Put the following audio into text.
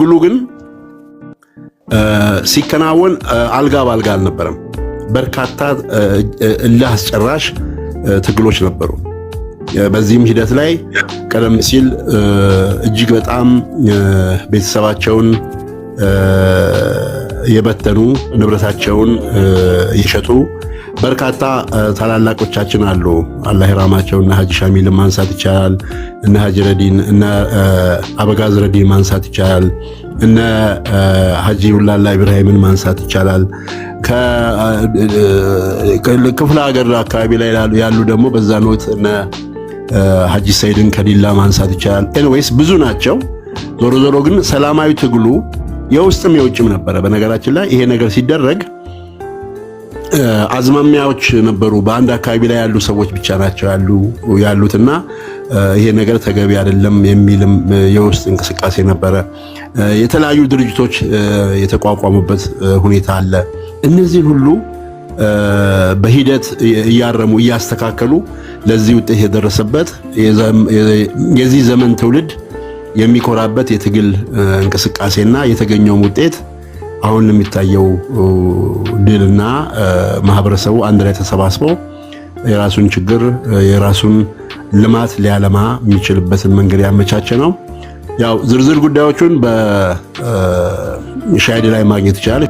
ትግሉ ግን ሲከናወን አልጋ ባልጋ አልነበረም። በርካታ እልህ አስጨራሽ ትግሎች ነበሩ። በዚህም ሂደት ላይ ቀደም ሲል እጅግ በጣም ቤተሰባቸውን የበተኑ ንብረታቸውን የሸጡ በርካታ ታላላቆቻችን አሉ። አላህ ይራማቸው። እነ ሀጂ ሻሚልን ማንሳት ይቻላል። እነ ሀጂ ረዲን፣ እነ አበጋዝ ረዲን ማንሳት ይቻላል። እነ ሀጂ ውላላ ኢብራሂምን ማንሳት ይቻላል። ከክፍለ ሀገር አካባቢ ላይ ያሉ ደግሞ በዛን ወቅት እነ ሀጂ ሰይድን ከዲላ ማንሳት ይቻላል። ኤኒዌይስ ብዙ ናቸው። ዞሮ ዞሮ ግን ሰላማዊ ትግሉ የውስጥም የውጭም ነበረ። በነገራችን ላይ ይሄ ነገር ሲደረግ አዝማሚያዎች ነበሩ። በአንድ አካባቢ ላይ ያሉ ሰዎች ብቻ ናቸው ያሉትና ይሄ ነገር ተገቢ አይደለም የሚልም የውስጥ እንቅስቃሴ ነበረ። የተለያዩ ድርጅቶች የተቋቋሙበት ሁኔታ አለ። እነዚህን ሁሉ በሂደት እያረሙ እያስተካከሉ ለዚህ ውጤት የደረሰበት የዚህ ዘመን ትውልድ የሚኮራበት የትግል እንቅስቃሴና የተገኘው ውጤት አሁን የሚታየው ድልና ማህበረሰቡ አንድ ላይ ተሰባስቦ የራሱን ችግር የራሱን ልማት ሊያለማ የሚችልበትን መንገድ ያመቻቸ ነው። ያው ዝርዝር ጉዳዮቹን በሻሂድ ላይ ማግኘት ይቻላል።